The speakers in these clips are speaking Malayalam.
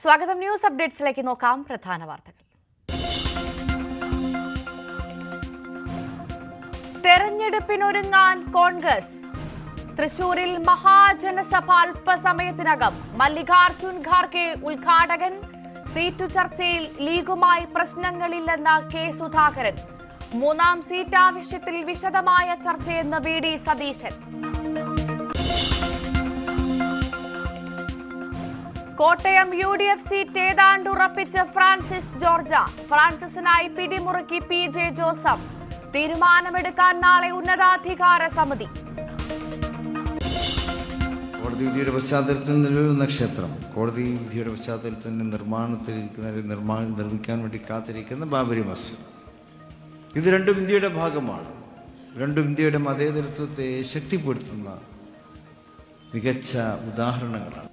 സ്വാഗതം. ന്യൂസ് അപ്ഡേറ്റ്സിലേക്ക് നോക്കാം. പ്രധാന വാർത്തകൾ. തെരഞ്ഞെടുപ്പിനൊരുങ്ങാൻ കോൺഗ്രസ്. തൃശൂരിൽ മഹാജനസഭ അല്പസമയത്തിനകം. മല്ലികാർജുൻ ഖാർഗെ ഉദ്ഘാടകൻ. സീറ്റു ചർച്ചയിൽ ലീഗുമായി പ്രശ്നങ്ങളില്ലെന്ന കെ സുധാകരൻ. മൂന്നാം സീറ്റ് ആവശ്യത്തിൽ വിശദമായ ചർച്ചയെന്ന് വി ഡി സതീശൻ. കോട്ടയം UDF സീറ്റ് ഏതാണ്ട് ഉറപ്പിച്ച് ഫ്രാൻസിസ് ജോർജ. ഫ്രാൻസിസിനായി പിടിമുറുക്കി PJ ജോസഫ്. തീരുമാനമെടുക്കാൻ നാളെ ഉന്നതാധികാര സമിതി. കോടതി വിധിയുടെ പശ്ചാത്തലത്തിൽ നിലവിലുന്ന ക്ഷേത്രം കോടതി വിധിയുടെ പശ്ചാത്തലത്തിൽ നിർമ്മിക്കാൻ വേണ്ടി കാത്തിരിക്കുന്ന ബാബരി മസ്ജിദ്. ഇത് രണ്ടും ഇന്ത്യയുടെ ഭാഗമാണ്. രണ്ടും ഇന്ത്യയുടെ മതേതരത്വത്തെ ശക്തിപ്പെടുത്തുന്ന മികച്ച ഉദാഹരണങ്ങളാണ്.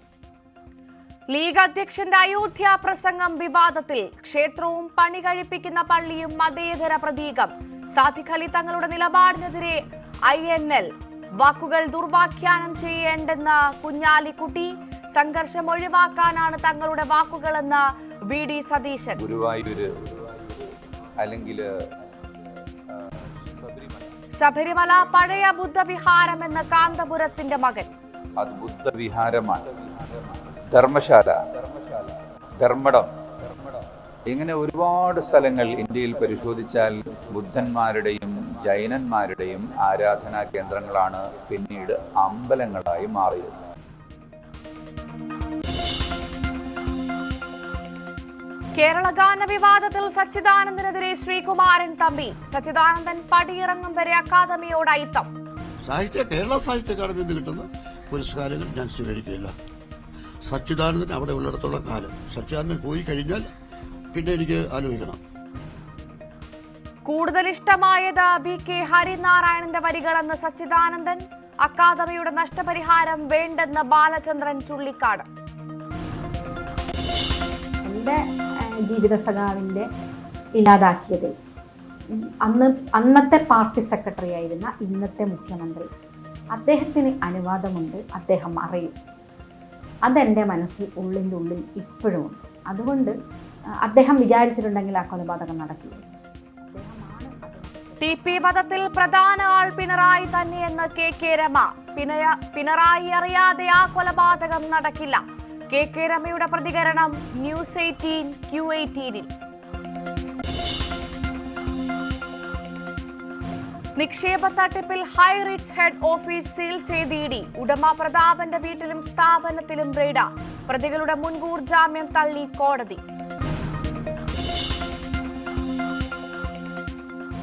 ലീഗ് അധ്യക്ഷന്റെ അയോധ്യ പ്രസംഗം വിവാദത്തിൽ. ക്ഷേത്രവും പണി കഴിപ്പിക്കുന്ന പള്ളിയും മതേതര പ്രതീകം. സാദിഖ് അലി തങ്ങളുടെ നിലപാടിനെതിരെ INL. വാക്കുകൾ ദുർവ്യാഖ്യാനം ചെയ്യേണ്ടെന്ന കുഞ്ഞാലിക്കുട്ടി. സംഘർഷം ഒഴിവാക്കാനാണ് തങ്ങളുടെ വാക്കുകളെന്ന് വി ഡി സതീശൻ. ശബരിമല പഴയ ബുദ്ധവിഹാരം എന്ന കാന്തപുരത്തിന്റെ മകൻ. അത് ബുദ്ധവിഹാരമാണ്. ധർമ്മശാല, ധർമ്മടം, ഇങ്ങനെ ഒരുപാട് സ്ഥലങ്ങൾ ഇന്ത്യയിൽ പരിശോധിച്ചാൽ ബുദ്ധന്മാരുടെയും ജൈനന്മാരുടെയും ആരാധനാ കേന്ദ്രങ്ങളാണ് പിന്നീട് അമ്പലങ്ങളായി മാറിയത്. കേരള ഗാന വിവാദത്തിൽ സച്ചിദാനന്ദനെതിരെ ശ്രീകുമാരൻ തമ്പി. സച്ചിദാനന്ദൻ പടിയിറങ്ങും വരെ അക്കാദമിയോട് അയിത്തം. കേരള സാഹിത്യ അക്കാദമിയിൽ നിന്ന് കിട്ടുന്ന പുരസ്കാരങ്ങൾ ഞാൻ സ്വീകരിക്കില്ല. സച്ചിദാനന്ദൻ അവിടെ ഉള്ളിടത്തോളം കാലം. സച്ചിദാനന്ദൻ പോയി കഴിഞ്ഞാൽ പിന്നെ എനിക്ക് ആലോചിക്കണം. കൂടുതൽ ഇഷ്ടമായത് BK ഹരിനാരായണന്റെ വരികളെന്ന് സച്ചിദാനന്ദൻ. അക്കാദമിയുടെ നഷ്ടപരിഹാരം വേണ്ടെന്ന് ബാലചന്ദ്രൻ ചുള്ളിക്കാട്. എന്റെ ജീവിത സഖാവിന്റെ ഇല്ലാതാക്കിയത് അന്നത്തെ പാർട്ടി സെക്രട്ടറി ആയിരുന്ന ഇന്നത്തെ മുഖ്യമന്ത്രി. അദ്ദേഹത്തിന് അനുവാദമുണ്ട്, അദ്ദേഹം അറിയും. അതെന്റെ മനസ്സിൽ ഉള്ളിൻ്റെ ഉള്ളിൽ ഇപ്പോഴുമുണ്ട്. അതുകൊണ്ട് അദ്ദേഹം വിചാരിച്ചിട്ടുണ്ടെങ്കിൽ ആ കൊലപാതകം നടക്കില്ല. TP വധത്തിൽ പ്രധാന ആൾ പിണറായി തന്നെയെന്ന് KK രമ. പിണറായി അറിയാതെ ആ കൊലപാതകം നടക്കില്ല. KK രമയുടെ പ്രതികരണം ന്യൂസ് 18 Q18-ൽ. നിക്ഷേപ തട്ടിപ്പിൽ ഹൈറിച്ച് ഹെഡ് ഓഫീസ് സീൽ ചെയ്ത് ED. ഉടമ പ്രതാപന്റെ വീട്ടിലും സ്ഥാപനത്തിലും റെയ്ഡ്. പ്രതികളുടെ മുൻകൂർ ജാമ്യം തള്ളി കോടതി.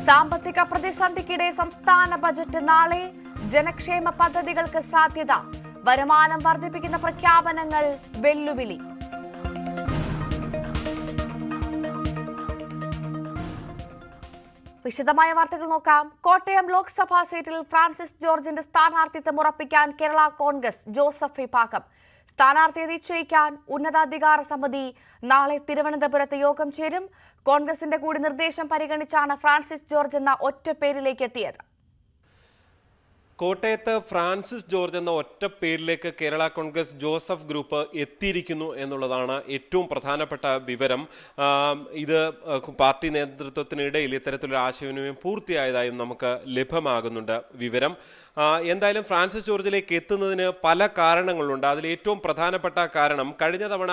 സാമ്പത്തിക പ്രതിസന്ധിക്കിടെ സംസ്ഥാന ബജറ്റ് നാളെ. ജനക്ഷേമ പദ്ധതികൾക്ക് സാധ്യത. വരുമാനം വർദ്ധിപ്പിക്കുന്ന പ്രഖ്യാപനങ്ങൾ വെല്ലുവിളി. വിശദമായ വാർത്തകൾ നോക്കാം. കോട്ടയം ലോക്സഭാ സീറ്റിൽ ഫ്രാൻസിസ് ജോർജിന്റെ സ്ഥാനാർത്ഥിത്വം ഉറപ്പിക്കാൻ കേരള കോൺഗ്രസ് ജോസഫ് വിഭാഗം. സ്ഥാനാർത്ഥിയെ നിശ്ചയിക്കാൻ ഉന്നതാധികാര സമിതി നാളെ തിരുവനന്തപുരത്ത് യോഗം ചേരും. കോൺഗ്രസിന്റെ കൂടി നിർദ്ദേശം പരിഗണിച്ചാണ് ഫ്രാൻസിസ് ജോർജ് എന്ന ഒറ്റ പേരിലേക്ക് എത്തിയത്. കോട്ടയത്ത് ഫ്രാൻസിസ് ജോർജ് എന്ന ഒറ്റ പേരിലേക്ക് കേരള കോൺഗ്രസ് ജോസഫ് ഗ്രൂപ്പ് എത്തിയിരിക്കുന്നു എന്നുള്ളതാണ് ഏറ്റവും പ്രധാനപ്പെട്ട വിവരം. ഇത് പാർട്ടി നേതൃത്വത്തിനിടയിൽ ഇത്തരത്തിലൊരു ആശയവിനിമയം പൂർത്തിയായതായും നമുക്ക് ലഭ്യമാകുന്നുണ്ട് വിവരം. എന്തായാലും ഫ്രാൻസിസ് ജോർജിലേക്ക് എത്തുന്നതിന് പല കാരണങ്ങളുണ്ട്. അതിൽ ഏറ്റവും പ്രധാനപ്പെട്ട കാരണം കഴിഞ്ഞ തവണ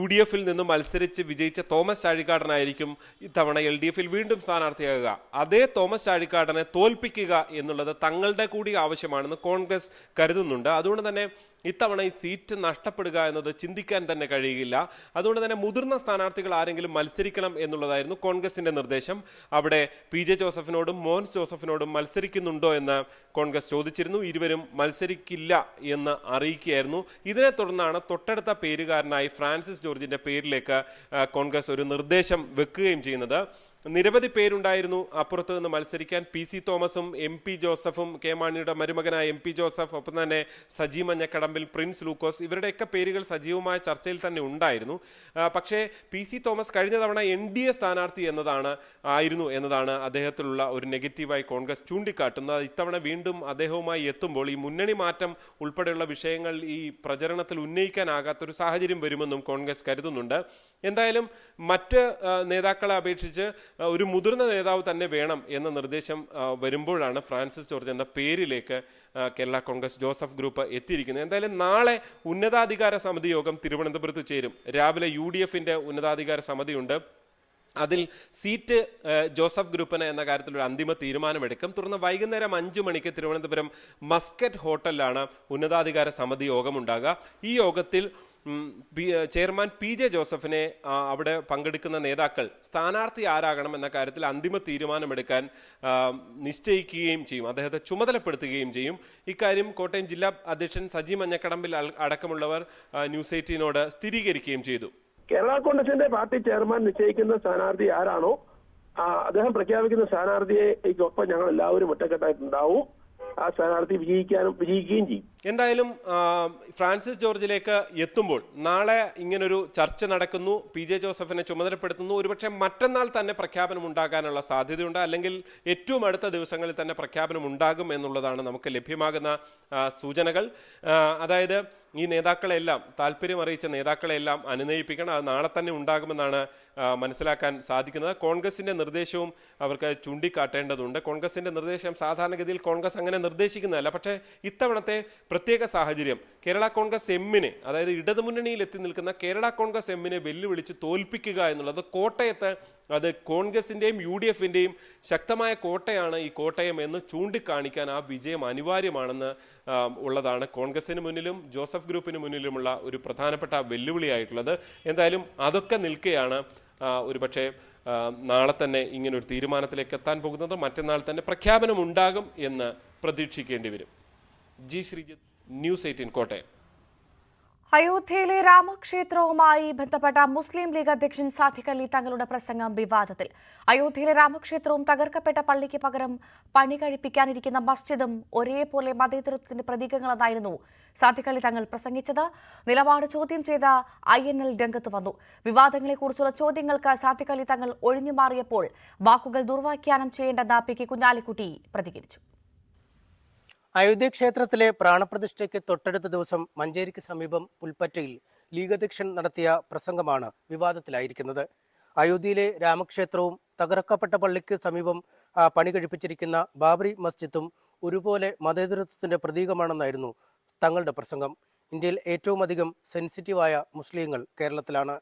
UDF-ൽ നിന്ന് മത്സരിച്ച് വിജയിച്ച തോമസ് ചാഴിക്കാടനായിരിക്കും ഇത്തവണ LDF-ൽ വീണ്ടും സ്ഥാനാർത്ഥിയാകുക. അതേ തോമസ് ചാഴിക്കാടനെ തോൽപ്പിക്കുക എന്നുള്ളത് തങ്ങളുടെ കൂടി ആവശ്യമാണെന്ന് കോൺഗ്രസ് കരുതുന്നുണ്ട്. അതുകൊണ്ട് തന്നെ ഇത്തവണ ഈ സീറ്റ് നഷ്ടപ്പെടുക എന്നത് ചിന്തിക്കാൻ തന്നെ കഴിയില്ല. അതുകൊണ്ട് തന്നെ മുതിർന്ന സ്ഥാനാർത്ഥികൾ ആരെങ്കിലും മത്സരിക്കണം എന്നുള്ളതായിരുന്നു കോൺഗ്രസിന്റെ നിർദ്ദേശം. അവിടെ PJ ജോസഫിനോടും മോൻസ് ജോസഫിനോടും മത്സരിക്കുന്നുണ്ടോ എന്ന് കോൺഗ്രസ് ചോദിച്ചിരുന്നു. ഇരുവരും മത്സരിക്കില്ല എന്ന് അറിയിക്കുകയായിരുന്നു. ഇതിനെ തുടർന്നാണ് തൊട്ടടുത്ത പേരുകാരനായി ഫ്രാൻസിസ് ജോർജിന്റെ പേരിലേക്ക് കോൺഗ്രസ് ഒരു നിർദ്ദേശം വെക്കുകയും ചെയ്യുന്നത്. നിരവധി പേരുണ്ടായിരുന്നു അപ്പുറത്ത് നിന്ന് മത്സരിക്കാൻ. PC തോമസും MP ജോസഫും, കെ മാണിയുടെ മരുമകനായ MP ജോസഫ്, ഒപ്പം തന്നെ സജി മഞ്ഞക്കടമ്പിൽ, പ്രിൻസ് ലൂക്കോസ്, ഇവരുടെയൊക്കെ പേരുകൾ സജീവമായ ചർച്ചയിൽ തന്നെ ഉണ്ടായിരുന്നു. പക്ഷേ PC തോമസ് കഴിഞ്ഞ തവണ NDA സ്ഥാനാർത്ഥി ആയിരുന്നു എന്നതാണ് അദ്ദേഹത്തിലുള്ള ഒരു നെഗറ്റീവായി കോൺഗ്രസ് ചൂണ്ടിക്കാട്ടുന്നത്. ഇത്തവണ വീണ്ടും അദ്ദേഹവുമായി എത്തുമ്പോൾ ഈ മുന്നണി മാറ്റം ഉൾപ്പെടെയുള്ള വിഷയങ്ങൾ ഈ പ്രചരണത്തിൽ ഉന്നയിക്കാനാകാത്തൊരു സാഹചര്യം വരുമെന്നും കോൺഗ്രസ് കരുതുന്നുണ്ട്. എന്തായാലും മറ്റ് നേതാക്കളെ അപേക്ഷിച്ച് ഒരു മുതിർന്ന നേതാവ് തന്നെ വേണം എന്ന നിർദ്ദേശം വരുമ്പോഴാണ് ഫ്രാൻസിസ് ജോർജ് എന്ന പേരിലേക്ക് കേരള കോൺഗ്രസ് ജോസഫ് ഗ്രൂപ്പ് എത്തിയിരിക്കുന്നത്. എന്തായാലും നാളെ ഉന്നതാധികാര സമിതി യോഗം തിരുവനന്തപുരത്ത് ചേരും. രാവിലെ UDF-ന്റെ ഉന്നതാധികാര സമിതിയുണ്ട്. അതിൽ സീറ്റ് ജോസഫ് ഗ്രൂപ്പിന് എന്ന കാര്യത്തിൽ ഒരു അന്തിമ തീരുമാനമെടുക്കും. തുടർന്ന് വൈകുന്നേരം 5 മണിക്ക് തിരുവനന്തപുരം മസ്കറ്റ് ഹോട്ടലിലാണ് ഉന്നതാധികാര സമിതി യോഗമുണ്ടാകുക. ഈ യോഗത്തിൽ ചെയർമാൻ PJ ജോസഫിനെ അവിടെ പങ്കെടുക്കുന്ന നേതാക്കൾ സ്ഥാനാർത്ഥി ആരാകണം എന്ന കാര്യത്തിൽ അന്തിമ തീരുമാനമെടുക്കാൻ നിശ്ചയിക്കുകയും ചെയ്യും, അദ്ദേഹത്തെ ചുമതലപ്പെടുത്തുകയും ചെയ്യും. ഇക്കാര്യം കോട്ടയം ജില്ലാ അധ്യക്ഷൻ സജി മഞ്ഞക്കടമ്പിൽ അടക്കമുള്ളവർ ന്യൂസ് 18നോട് സ്ഥിരീകരിക്കുകയും ചെയ്തു. കേരള കോൺഗ്രസിന്റെ പാർട്ടി ചെയർമാൻ നിശ്ചയിക്കുന്ന സ്ഥാനാർത്ഥി ആരാണോ അദ്ദേഹം പ്രഖ്യാപിക്കുന്ന സ്ഥാനാർത്ഥിയെക്കൊപ്പം ഞങ്ങൾ എല്ലാവരും ഒറ്റക്കെട്ടായിട്ടുണ്ടാവും. ആ സ്ഥാനാർത്ഥി വിജയിക്കുകയും ചെയ്യും. എന്തായാലും ഫ്രാൻസിസ് ജോർജിലേക്ക് എത്തുമ്പോൾ നാളെ ഇങ്ങനൊരു ചർച്ച നടക്കുന്നു, PJ ജോസഫിനെ ചുമതലപ്പെടുത്തുന്നു. ഒരുപക്ഷെ മറ്റന്നാൾ തന്നെ പ്രഖ്യാപനം ഉണ്ടാകാനുള്ള സാധ്യതയുണ്ട്, അല്ലെങ്കിൽ ഏറ്റവും അടുത്ത ദിവസങ്ങളിൽ തന്നെ പ്രഖ്യാപനം ഉണ്ടാകും എന്നുള്ളതാണ് നമുക്ക് ലഭ്യമാകുന്ന സൂചനകൾ. അതായത് ഈ നേതാക്കളെല്ലാം, താല്പര്യം അറിയിച്ച നേതാക്കളെല്ലാം അനുനയിപ്പിക്കണം. അത് നാളെ തന്നെ ഉണ്ടാകുമെന്നാണ് മനസ്സിലാക്കാൻ സാധിക്കുന്നത്. കോൺഗ്രസിന്റെ നിർദ്ദേശവും അവർക്ക് ചൂണ്ടിക്കാട്ടേണ്ടതുണ്ട്. കോൺഗ്രസിന്റെ നിർദ്ദേശം സാധാരണഗതിയിൽ കോൺഗ്രസ് അങ്ങനെ നിർദ്ദേശിക്കുന്നതല്ല. പക്ഷേ ഇത്തവണത്തെ പ്രത്യേക സാഹചര്യം കേരള കോൺഗ്രസ് എമ്മിനെ, അതായത് ഇടതുമുന്നണിയിൽ എത്തി നിൽക്കുന്ന കേരള കോൺഗ്രസ് എമ്മിനെ വെല്ലുവിളിച്ച് തോൽപ്പിക്കുക എന്നുള്ളത് കോട്ടയത്ത് അത് കോൺഗ്രസിന്റെയും UDF-ന്റെയും ശക്തമായ കോട്ടയാണ് ഈ കോട്ടയം എന്ന് ചൂണ്ടിക്കാണിക്കാൻ ആ വിജയം അനിവാര്യമാണെന്ന് ഉള്ളതാണ് കോൺഗ്രസിന് മുന്നിലും ജോസഫ് ഗ്രൂപ്പിന് മുന്നിലുമുള്ള ഒരു പ്രധാനപ്പെട്ട വെല്ലുവിളിയായിട്ടുള്ളത്. എന്തായാലും അതൊക്കെ നിൽക്കെയാണ് ഒരുപക്ഷെ നാളെ തന്നെ ഇങ്ങനൊരു തീരുമാനത്തിലേക്ക് എത്താൻ പോകുന്നത്. മറ്റന്നാൾ തന്നെ പ്രഖ്യാപനം ഉണ്ടാകും എന്ന് പ്രതീക്ഷിക്കേണ്ടി വരും. G Sreejith, news 18 Kottayam. അയോധ്യയിലെ രാമക്ഷേത്രവുമായി ബന്ധപ്പെട്ട മുസ്ലിം ലീഗ് അധ്യക്ഷൻ സാദിഖ് അലി തങ്ങളുടെ പ്രസംഗം വിവാദത്തിൽ. അയോധ്യയിലെ രാമക്ഷേത്രവും തകർക്കപ്പെട്ട പള്ളിക്ക് പകരം പണി കഴിപ്പിക്കാനിരിക്കുന്ന മസ്ജിദും ഒരേപോലെ മതേതരത്വത്തിന്റെ പ്രതീകങ്ങളെന്നായിരുന്നു സാദിഖ് അലി തങ്ങൾ പ്രസംഗിച്ചത്. നിലപാട് ചോദ്യം ചെയ്ത INL രംഗത്ത് വന്നു. വിവാദങ്ങളെക്കുറിച്ചുള്ള ചോദ്യങ്ങൾക്ക് സാദിഖ് അലി തങ്ങൾ ഒഴിഞ്ഞുമാറിയപ്പോൾ വാക്കുകൾ ദുർവ്യാഖ്യാനം ചെയ്യേണ്ടെന്ന് PK കുഞ്ഞാലിക്കുട്ടി പ്രതികരിച്ചു. അയോധ്യ ക്ഷേത്രത്തിലെ പ്രാണപ്രതിഷ്ഠയ്ക്ക് തൊട്ടടുത്ത ദിവസം മഞ്ചേരിക്ക് സമീപം പുൽപ്പറ്റയിൽ ലീഗ് അധ്യക്ഷൻ നടത്തിയ പ്രസംഗമാണ് വിവാദത്തിലായിരിക്കുന്നത്. അയോധ്യയിലെ രാമക്ഷേത്രവും തകർക്കപ്പെട്ട പള്ളിക്ക് സമീപം പണി കഴിപ്പിച്ചിരിക്കുന്ന ബാബറി മസ്ജിദും ഒരുപോലെ മതേതരത്വത്തിന്റെ പ്രതീകമാണെന്നായിരുന്നു തങ്ങളുടെ പ്രസംഗം. ഇന്ത്യയിൽ ഏറ്റവും അധികം സെൻസിറ്റീവായ മുസ്ലിങ്ങൾ കേരളത്തിലാണ്.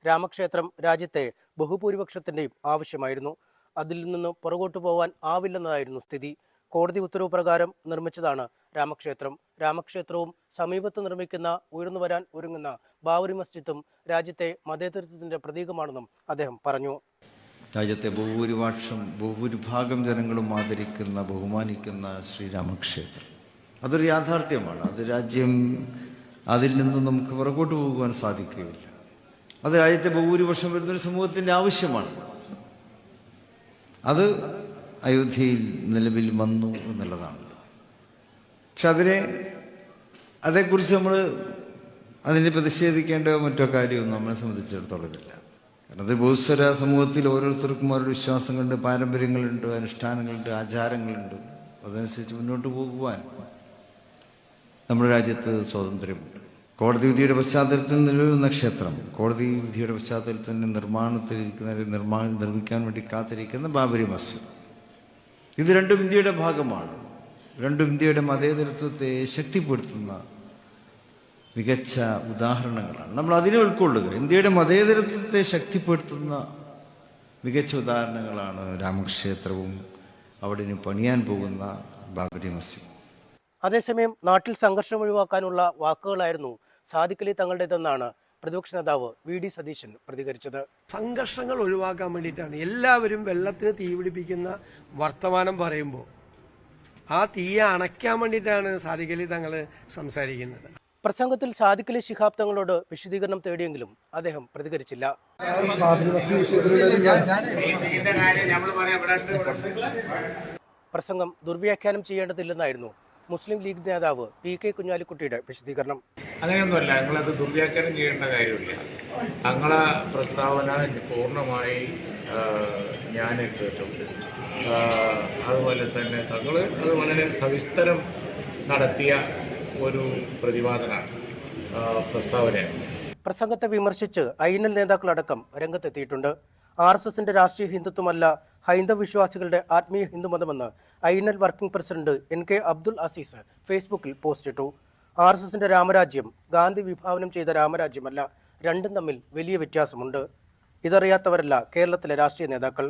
രാമക്ഷേത്രം രാജ്യത്തെ ബഹുഭൂരിപക്ഷത്തിന്റെയും ആവശ്യമായിരുന്നു. അതിൽ നിന്ന് പുറകോട്ടു പോകാൻ ആവില്ലെന്നതായിരുന്നു സ്ഥിതി. കോടതി ഉത്തരവ് പ്രകാരം നിർമ്മിച്ചതാണ് രാമക്ഷേത്രം. രാമക്ഷേത്രവും സമീപത്ത് നിർമ്മിക്കുന്ന ഉയർന്നു വരാൻ ഒരുങ്ങുന്ന ബാബറി മസ്ജിദും രാജ്യത്തെ മതേതരത്വത്തിന്റെ പ്രതീകമാണെന്നും അദ്ദേഹം പറഞ്ഞു. രാജ്യത്തെ ബഹുഭൂരിഭാഗം ജനങ്ങളും ആദരിക്കുന്ന, ബഹുമാനിക്കുന്ന ശ്രീരാമക്ഷേത്രം അതൊരു യാഥാർത്ഥ്യമാണ്. അത് രാജ്യം, അതിൽ നിന്ന് നമുക്ക് പുറകോട്ട് പോകുവാൻ സാധിക്കുകയില്ല. അത് രാജ്യത്തെ ബഹുഭൂരിപക്ഷം വരുന്നൊരു സമൂഹത്തിൻ്റെ ആവശ്യമാണ്. അത് അയോധ്യയിൽ നിലവിൽ വന്നു എന്നുള്ളതാണ്. പക്ഷെ അതേക്കുറിച്ച് നമ്മൾ അതിനെ പ്രതിഷേധിക്കേണ്ട മറ്റോ കാര്യമൊന്നും നമ്മളെ സംബന്ധിച്ചിടത്തോളം ഇല്ല. കാരണം അത് ബഹുസ്വര സമൂഹത്തിൽ ഓരോരുത്തർക്കും ഓരോ വിശ്വാസങ്ങളുണ്ട്, പാരമ്പര്യങ്ങളുണ്ട്, അനുഷ്ഠാനങ്ങളുണ്ട്, ആചാരങ്ങളുണ്ട്. അതനുസരിച്ച് മുന്നോട്ട് പോകുവാൻ നമ്മുടെ രാജ്യത്ത് സ്വാതന്ത്ര്യമുണ്ട്. കോടതി വിധിയുടെ പശ്ചാത്തലത്തിൽ നിലവിലുന്ന ക്ഷേത്രം, കോടതി വിധിയുടെ പശ്ചാത്തലത്തിൽ നിർമ്മിക്കാൻ വേണ്ടി കാത്തിരിക്കുന്ന ബാബരി മസ്ജിദ്, ഇത് രണ്ടും ഇന്ത്യയുടെ ഭാഗമാണ്. രണ്ടും ഇന്ത്യയുടെ മതേതരത്വത്തെ ശക്തിപ്പെടുത്തുന്ന മികച്ച ഉദാഹരണങ്ങളാണ്. നമ്മൾ അതിനെ ഉൾക്കൊള്ളുക. ഇന്ത്യയുടെ മതേതരത്വത്തെ ശക്തിപ്പെടുത്തുന്ന മികച്ച ഉദാഹരണങ്ങളാണ് രാമക്ഷേത്രവും അവിടെ പണിയാൻ പോകുന്ന ബാബരി മസ്ജിദ്. അതേസമയം നാട്ടിൽ സംഘർഷം ഒഴിവാക്കാനുള്ള വാക്കുകളായിരുന്നു സാദിഖ് അലി തങ്ങളുടേതെന്നാണ് പ്രതിപക്ഷ നേതാവ് VD സതീശൻ പ്രതികരിച്ചത്. സംഘർഷങ്ങൾ ഒഴിവാക്കാൻ വേണ്ടിയിട്ടാണ് എല്ലാവരും വെള്ളത്തിന് തീ പിടിപ്പിക്കുന്ന വർത്തമാനം പറയുമ്പോൾ ആ തീയെ അണയ്ക്കാൻ വേണ്ടിയിട്ടാണ് സാദിഖ് അലി തങ്ങൾ സംസാരിക്കുന്നത്. പ്രസംഗത്തിൽ സാദിഖ് അലി ശിഹാബ് തങ്ങളോട് വിശദീകരണം തേടിയെങ്കിലും അദ്ദേഹം പ്രതികരിച്ചില്ല. പ്രസംഗം ദുർവ്യാഖ്യാനം ചെയ്യേണ്ടതില്ലെന്നായിരുന്നു മുസ്ലിം ലീഗ് നേതാവ് PK കുഞ്ഞാലിക്കുട്ടിയുടെ വിശദീകരണം. അങ്ങനെയൊന്നുമല്ല, ഞങ്ങളത് ദുർവ്യാഖ്യാനം ചെയ്യേണ്ട കാര്യമില്ല. തങ്ങളെ പ്രസ്താവന പൂർണ്ണമായി ഞാൻ കേട്ടു. അതുപോലെ തന്നെ തങ്ങൾ അത് വളരെ സവിസ്തരം നടത്തിയ ഒരു പ്രതിപാദനമാണ്, പ്രസ്താവനയാണ്. പ്രസംഗത്തെ വിമർശിച്ച് ഐനൽ നേതാക്കളടക്കം രംഗത്തെത്തിയിട്ടുണ്ട്. RSSന്റെ രാഷ്ട്രീയ ഹിന്ദുത്വമല്ല ഹൈന്ദവ വിശ്വാസികളുടെ ആത്മീയ ഹിന്ദുമതമെന്ന് INL working president NK Abdul Azeez ഫേസ്ബുക്കിൽ പോസ്റ്റിട്ടു. RSSന്റെ രാമരാജ്യം ഗാന്ധി വിഭാവനം ചെയ്ത രാമരാജ്യമല്ല, രണ്ടും തമ്മിൽ വലിയ വ്യത്യാസമുണ്ട്. ഇതറിയാത്തവരല്ല കേരളത്തിലെ രാഷ്ട്രീയ നേതാക്കൾ.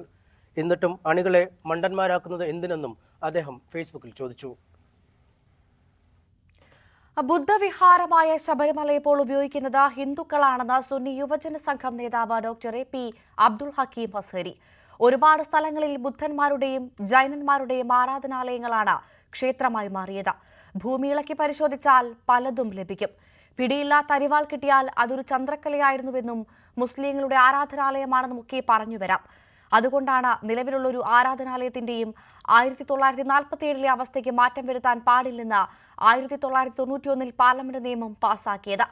എന്നിട്ടും അണികളെ മണ്ടന്മാരാക്കുന്നത് എന്തിനെന്നും അദ്ദേഹം ഫേസ്ബുക്കിൽ ചോദിച്ചു. ബുദ്ധവിഹാരമായ ശബരിമല ഇപ്പോൾ ഉപയോഗിക്കുന്നത് ഹിന്ദുക്കളാണെന്ന് സുന്നി യുവജന സംഘം നേതാവ് ഡോക്ടർ AP അബ്ദുൽ ഹക്കീം അസ്ഹരി. ഒരുപാട് സ്ഥലങ്ങളിൽ ബുദ്ധന്മാരുടെയും ജൈനന്മാരുടെയും ആരാധനാലയങ്ങളാണ് ക്ഷേത്രമായി മാറിയത്. ഭൂമി ഇളക്കി പരിശോധിച്ചാൽ പലതും ലഭിക്കും. പിടിയില്ലാത്ത അരിവാൾ കിട്ടിയാൽ അതൊരു ചന്ദ്രക്കലയായിരുന്നുവെന്നും മുസ്ലിങ്ങളുടെ ആരാധനാലയമാണെന്നുമൊക്കെ പറഞ്ഞുവരാം. അതുകൊണ്ടാണ് നിലവിലുള്ള ഒരു ആരാധനാലയത്തിന്റെയും 1947 അവസ്ഥയ്ക്ക് മാറ്റം വരുത്താൻ പാടില്ലെന്ന് 1991 പാർലമെന്റ് നിയമം പാസാക്കിയത്.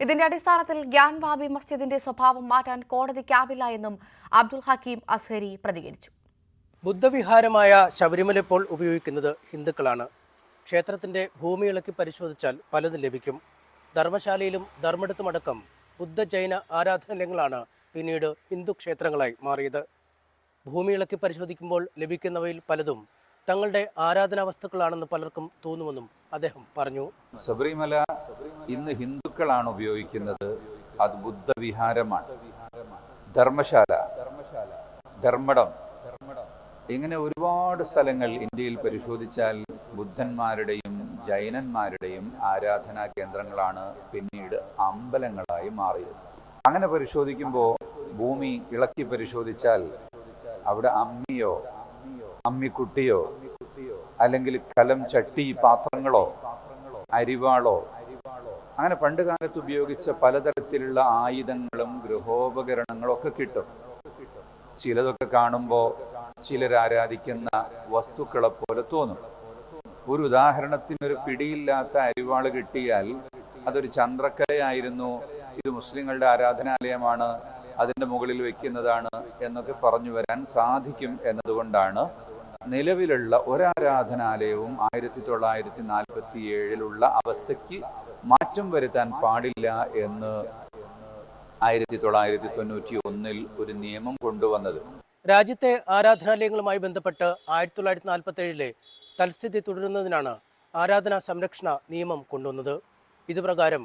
ഇതിന്റെ അടിസ്ഥാനത്തിൽ ഗ്യാൻവാബി മസ്ജിദിന്റെ സ്വഭാവം മാറ്റാൻ കോടതിക്കാവില്ല എന്നും അബ്ദുൽ ഹക്കീം അസ്ഹരി പ്രതികരിച്ചു. ബുദ്ധവിഹാരമായ ശബരിമല ഇപ്പോൾ ഉപയോഗിക്കുന്നത് ഹിന്ദുക്കളാണ്. ക്ഷേത്രത്തിന്റെ ഭൂമി ഇളക്കി പരിശോധിച്ചാൽ പലതും ലഭിക്കും. ധർമ്മശാലയിലും ധർമ്മടത്തുമടക്കം ബുദ്ധ ജൈന ആരാധനാലയങ്ങളാണ് പിന്നീട് ഹിന്ദു ക്ഷേത്രങ്ങളായി മാറിയത്. ഭൂമി ഇളക്കി പരിശോധിക്കുമ്പോൾ ലഭിക്കുന്നവയിൽ പലതും തങ്ങളുടെ ആരാധനാ വസ്തുക്കളാണെന്ന് പലർക്കും തോന്നുമെന്നും അദ്ദേഹം പറഞ്ഞു. ശബരിമല ഇന്ന് ഹിന്ദുക്കളാണ് ഉപയോഗിക്കുന്നത്, അത് ബുദ്ധവിഹാരമാണ്. ധർമ്മശാല, ധർമ്മടം, ഇങ്ങനെ ഒരുപാട് സ്ഥലങ്ങൾ ഇന്ത്യയിൽ പരിശോധിച്ചാൽ ബുദ്ധന്മാരുടെയും ജൈനന്മാരുടെയും ആരാധനാ കേന്ദ്രങ്ങളാണ് പിന്നീട് അമ്പലങ്ങളായി മാറിയത്. അങ്ങനെ പരിശോധിക്കുമ്പോൾ ഭൂമി ഇളക്കി പരിശോധിച്ചാൽ അവിടെ അമ്മിയോ അമ്മിക്കുട്ടിയോ അല്ലെങ്കിൽ കലം ചട്ടി പാത്രങ്ങളോ അരിവാളോ അങ്ങനെ പണ്ട് കാലത്ത് ഉപയോഗിച്ച പലതരത്തിലുള്ള ആയുധങ്ങളും ഗൃഹോപകരണങ്ങളും ഒക്കെ കിട്ടും. ചിലതൊക്കെ കാണുമ്പോൾ ചിലരാരാധിക്കുന്ന വസ്തുക്കളെ പോലെ തോന്നും. ഒരു ഉദാഹരണത്തിന്, ഒരു പിടിയില്ലാത്ത അരിവാള് കിട്ടിയാൽ അതൊരു ചന്ദ്രക്കലയായിരുന്നു, ഇത് മുസ്ലിങ്ങളുടെ ആരാധനാലയമാണ്, അതിൻ്റെ മുകളിൽ വെക്കുന്നതാണ് എന്നൊക്കെ പറഞ്ഞു വരാൻ സാധിക്കും എന്നതുകൊണ്ടാണ് നിലവിലുള്ള ഒരാരാധനാലയവും 1947 അവസ്ഥയ്ക്ക് മാറ്റം വരുത്താൻ പാടില്ല എന്ന് 1991 ഒരു നിയമം കൊണ്ടുവന്നത്. രാജ്യത്തെ ആരാധനാലയങ്ങളുമായി ബന്ധപ്പെട്ട് 1947 തൽസ്ഥിതി തുടരുന്നതിനാണ് ആരാധനാ സംരക്ഷണ നിയമം കൊണ്ടുവന്നത്. ഇതുപ്രകാരം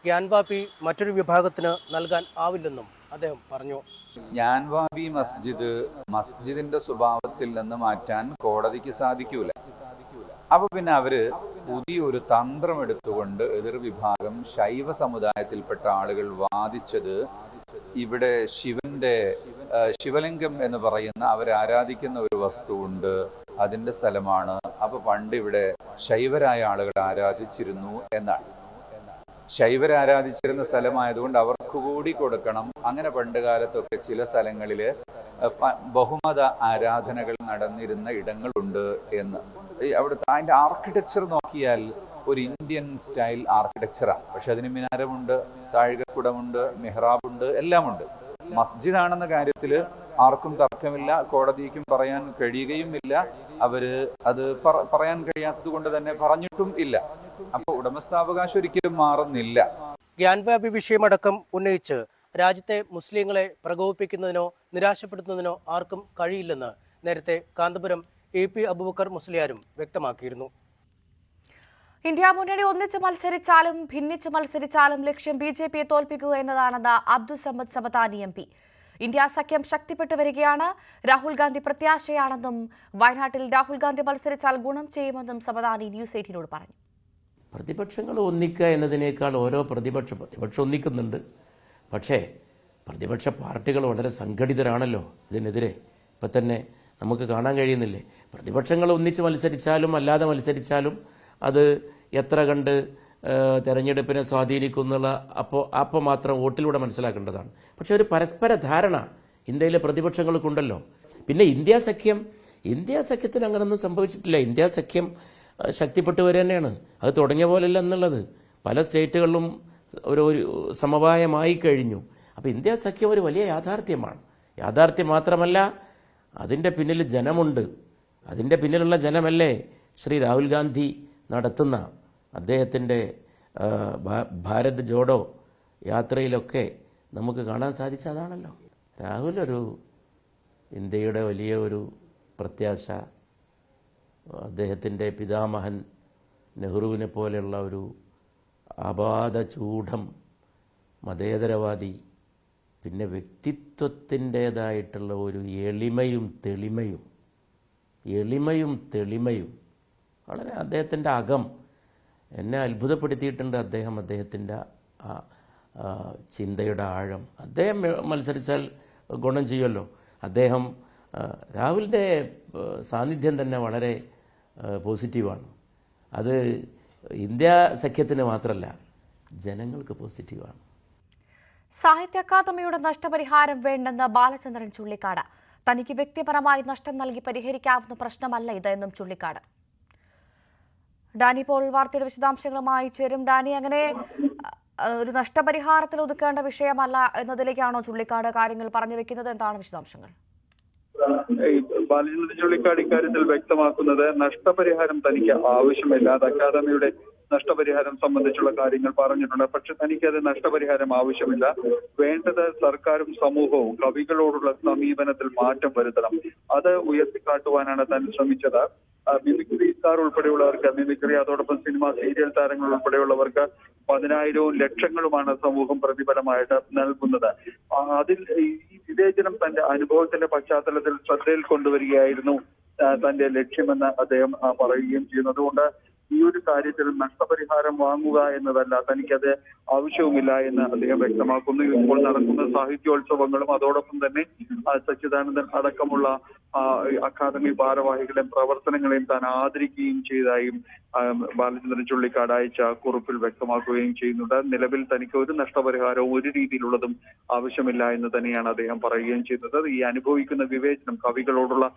ഗ്യാൻവാബി മറ്റൊരു വിഭാഗത്തിന് നൽകാൻ ആവില്ലെന്നും അദ്ദേഹം പറഞ്ഞു. ഗ്യാൻവാബി മസ്ജിദിന്റെ സ്വഭാവത്തിൽ നിന്ന് മാറ്റാൻ കോടതിക്ക് സാധിക്കൂല. അപ്പൊ പിന്നെ അവര് പുതിയൊരു തന്ത്രം എടുത്തുകൊണ്ട് എതിർവിഭാഗം ശൈവ സമുദായത്തിൽപ്പെട്ട ആളുകൾ വാദിച്ചത്, ഇവിടെ ശിവലിംഗം എന്ന് പറയുന്ന അവരാരാധിക്കുന്ന ഒരു വസ്തുവുണ്ട്, അതിന്റെ സ്ഥലമാണ്. അപ്പൊ പണ്ട് ഇവിടെ ശൈവരായ ആളുകൾ ആരാധിച്ചിരുന്നു എന്നാണ്. ശൈവരാരാധിച്ചിരുന്ന സ്ഥലമായതുകൊണ്ട് അവർക്ക് കൂടി കൊടുക്കണം. അങ്ങനെ പണ്ട് കാലത്തൊക്കെ ചില സ്ഥലങ്ങളിൽ ബഹുമത ആരാധനകൾ നടന്നിരുന്ന ഇടങ്ങളുണ്ട് എന്ന്. അവിടുത്തെ അതിൻ്റെ ആർക്കിടെക്ചർ നോക്കിയാൽ ഒരു ഇന്ത്യൻ സ്റ്റൈൽ ആർക്കിടെക്ചറാണ്. പക്ഷെ അതിന് മിനാരമുണ്ട്, താഴികക്കുടമുണ്ട്, മെഹ്റാബുണ്ട്, എല്ലാമുണ്ട്. മസ്ജിദാണെന്ന കാര്യത്തിൽ ആർക്കും തർക്കമില്ല, കോടതിക്കും പറയാൻ കഴിയുകയുമില്ല. അവര് അത് പറയാൻ കഴിയാത്തത് കൊണ്ട് തന്നെ പറഞ്ഞിട്ടും ഇല്ല. അപ്പോൾ ഉടമസ്ഥാവകാശം ഒരിക്കലും മാറുന്നില്ല. ഗ്യാൻവാബി വിഷയമടക്കം ഉന്നയിച്ച് രാജ്യത്തെ മുസ്ലിങ്ങളെ പ്രകോപിപ്പിക്കുന്നതിനോ നിരാശപ്പെടുത്തുന്നതിനോ ആർക്കും കഴിയില്ലെന്ന് നേരത്തെ കാന്തപുരം AP അബൂബക്കർ മുസ്ലിയാരും വ്യക്തമാക്കിയിരുന്നു. ഇന്ത്യ മുന്നണി ഒന്നിച്ച് മത്സരിച്ചാലും ഭിന്നിച്ച് മത്സരിച്ചാലും ലക്ഷ്യം BJPയെ തോൽപ്പിക്കുക എന്നതാണെന്ന് അബ്ദുൾ സമദ് സമതാനി MP. ഇന്ത്യ സഖ്യം ശക്തിപ്പെട്ടു വരികയാണ്. രാഹുൽ ഗാന്ധി പ്രത്യാശയാണെന്നും വയനാട്ടിൽ രാഹുൽ ഗാന്ധി മത്സരിച്ചാൽ ഗുണം ചെയ്യുമെന്നും സമതാനി ന്യൂസ് 18 പറഞ്ഞു. പ്രതിപക്ഷങ്ങൾ ഒന്നിക്കുക എന്നതിനേക്കാൾ ഓരോ പ്രതിപക്ഷം ഒന്നിക്കുന്നുണ്ട്. പക്ഷേ പ്രതിപക്ഷ പാർട്ടികൾ വളരെ സംഘടിതരാണല്ലോ. ഇതിനെതിരെ ഇപ്പം തന്നെ നമുക്ക് കാണാൻ കഴിയുന്നില്ലേ? പ്രതിപക്ഷങ്ങൾ ഒന്നിച്ച് മത്സരിച്ചാലും അല്ലാതെ മത്സരിച്ചാലും അത് എത്ര കണ്ട് തെരഞ്ഞെടുപ്പിനെ സ്വാധീനിക്കുന്നുള്ള അപ്പോൾ മാത്രം വോട്ടിലൂടെ മനസ്സിലാക്കേണ്ടതാണ്. പക്ഷെ ഒരു പരസ്പര ധാരണ ഇന്ത്യയിലെ പ്രതിപക്ഷങ്ങൾക്കുണ്ടല്ലോ. പിന്നെ ഇന്ത്യ സഖ്യത്തിന് അങ്ങനൊന്നും സംഭവിച്ചിട്ടില്ല. ഇന്ത്യ സഖ്യം ശക്തിപ്പെട്ടു വരിക തന്നെയാണ്. അത് തുടങ്ങിയ പോലെയല്ല എന്നുള്ളത്. പല സ്റ്റേറ്റുകളിലും ഒരു സമവായമായി കഴിഞ്ഞു. അപ്പോൾ ഇന്ത്യ സഖ്യം ഒരു വലിയ യാഥാർത്ഥ്യമാണ്. യാഥാർത്ഥ്യം മാത്രമല്ല, അതിൻ്റെ പിന്നിൽ ജനമുണ്ട്. അതിൻ്റെ പിന്നിലുള്ള ജനമല്ലേ ശ്രീ രാഹുൽ ഗാന്ധി നടത്തുന്ന അദ്ദേഹത്തിൻ്റെ ഭാരത് ജോഡോ യാത്രയിലൊക്കെ നമുക്ക് കാണാൻ സാധിച്ച അതാണല്ലോ. രാഹുൽ ഇന്ത്യയുടെ വലിയ ഒരു പ്രത്യാശ, അദ്ദേഹത്തിൻ്റെ പിതാമഹൻ നെഹ്റുവിനെ പോലെയുള്ള ഒരു അപാത ചൂഢം മതേതരവാദി, പിന്നെ വ്യക്തിത്വത്തിൻ്റേതായിട്ടുള്ള ഒരു എളിമയും തെളിമയും വളരെ അദ്ദേഹത്തിൻ്റെ അകം എന്നെ അത്ഭുതപ്പെടുത്തിയിട്ടുണ്ട്. അദ്ദേഹത്തിൻ്റെ ചിന്തയുടെ ആഴം. അദ്ദേഹം മത്സരിച്ചാൽ ഗുണം ചെയ്യുമല്ലോ. രാഹുലിൻ്റെ സാന്നിധ്യം തന്നെ വളരെ പോസിറ്റീവാണ്. അത് ഇന്ത്യ സഖ്യത്തിന് മാത്രമല്ല, ജനങ്ങൾക്ക് പോസിറ്റീവാണ്. സാഹിത്യ അക്കാദമിയുടെ നഷ്ടപരിഹാരം വേണ്ടെന്ന് ബാലചന്ദ്രൻ ചുള്ളിക്കാട്. തനിക്ക് വ്യക്തിപരമായി നഷ്ടം നൽകി പരിഹരിക്കാവുന്ന പ്രശ്നമല്ല ഇത് എന്നും ചുള്ളിക്കാട്. ഡാനി പോൾ വാർത്തയുടെ വിശദാംശങ്ങളുമായി ചേരും. ഡാനി, അങ്ങനെ ഒരു നഷ്ടപരിഹാരത്തിൽ ഒതുക്കേണ്ട വിഷയമല്ല എന്നതിലേക്കാണോ ചുള്ളിക്കാട് കാര്യങ്ങൾ പറഞ്ഞു വെക്കുന്നത്? എന്താണ് വിശദാംശങ്ങൾ? ബാലചന്ദ്രൻ ചുള്ളിക്കാട് ഇക്കാര്യത്തിൽ വ്യക്തമാക്കുന്നത് നഷ്ടപരിഹാരം തനിക്ക് ആവശ്യമില്ല. അത് അക്കാദമിയുടെ നഷ്ടപരിഹാരം സംബന്ധിച്ചുള്ള കാര്യങ്ങൾ പറഞ്ഞിട്ടുണ്ട്. പക്ഷെ തനിക്കത് നഷ്ടപരിഹാരം ആവശ്യമില്ല. വേണ്ടത് സർക്കാരും സമൂഹവും കവികളോടുള്ള സമീപനത്തിൽ മാറ്റം വരുത്തണം. അത് ഉയർത്തിക്കാട്ടുവാനാണ് താൻ ശ്രമിച്ചത്. മിമിക്രിക്കാർ ഉൾപ്പെടെയുള്ളവർക്ക് മിമിക്രി, അതോടൊപ്പം സിനിമ സീരിയൽ താരങ്ങൾ ഉൾപ്പെടെയുള്ളവർക്ക് 10,000-വും ലക്ഷങ്ങളുമാണ് സമൂഹം പ്രതിഫലമായിട്ട് നൽകുന്നത്. അതിൽ ഈ വിവേചനം തന്റെ അനുഭവത്തിന്റെ പശ്ചാത്തലത്തിൽ ശ്രദ്ധയിൽ കൊണ്ടുവരികയായിരുന്നു തന്റെ ലക്ഷ്യമെന്ന് അദ്ദേഹം പറയുകയും ചെയ്യുന്നു. അതുകൊണ്ട് ഈ ഒരു കാര്യത്തിൽ നഷ്ടപരിഹാരം വാങ്ങുക എന്നതല്ല, തനിക്കത് ആവശ്യവുമില്ല എന്ന് അദ്ദേഹം വ്യക്തമാക്കുന്നു. ഇപ്പോൾ നടക്കുന്ന സാഹിത്യോത്സവങ്ങളും അതോടൊപ്പം തന്നെ സച്ചിദാനന്ദൻ അടക്കമുള്ള അക്കാദമി ഭാരവാഹികളുടെ പ്രവർത്തനങ്ങളെയും താൻ ആദരിക്കുകയും ചെയ്തതായും ബാലചന്ദ്രൻ ചുള്ളിക്കാട് അയച്ച കുറിപ്പിൽ വ്യക്തമാക്കുകയും ചെയ്യുന്നുണ്ട്. നിലവിൽ തനിക്ക് ഒരു നഷ്ടപരിഹാരവും ഒരു രീതിയിലുള്ളതും ആവശ്യമില്ല എന്ന് തന്നെയാണ് അദ്ദേഹം പറയുകയും ചെയ്യുന്നത്. ഈ അനുഭവിക്കുന്ന വിവേചനം, കവികളോടുള്ള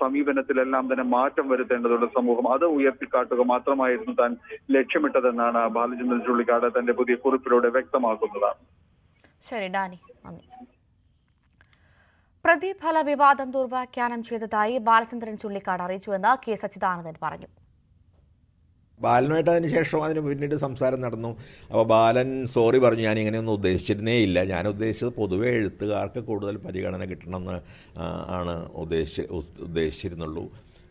സമീപനത്തിലെല്ലാം തന്നെ മാറ്റം വരുത്തേണ്ടതുണ്ട് സമൂഹം. അത് ഉയർത്തിക്കാട്ടുക മാത്രമായിരുന്നു താൻ ലക്ഷ്യമിട്ടതെന്നാണ് ബാലചന്ദ്രൻ ചുള്ളിക്കാട് തന്റെ പുതിയ കുറിപ്പിലൂടെ വ്യക്തമാക്കുന്നത്. ശരി ഡാനി, നന്ദി. പ്രതിഫല വിവാദം ദുർവ്യാഖ്യാനം ചെയ്തതായി ബാലചന്ദ്രൻ ചുള്ളിക്കാട് അറിയിച്ചുവെന്ന് കെ സച്ചിദാനന്ദൻ പറഞ്ഞു. ബാലനുമായിട്ട് അതിന് ശേഷം അതിന് പിന്നീട് സംസാരം നടന്നു. അപ്പോൾ ബാലൻ സോറി പറഞ്ഞു, ഞാൻ ഇങ്ങനെയൊന്നും ഉദ്ദേശിച്ചിരുന്നേ ഇല്ല, ഞാൻ ഉദ്ദേശിച്ചത് പൊതുവെ എഴുത്തുകാർക്ക് കൂടുതൽ പരിഗണന കിട്ടണമെന്ന് ആണ് ഉദ്ദേശിച്ചിരുന്നുള്ളൂ,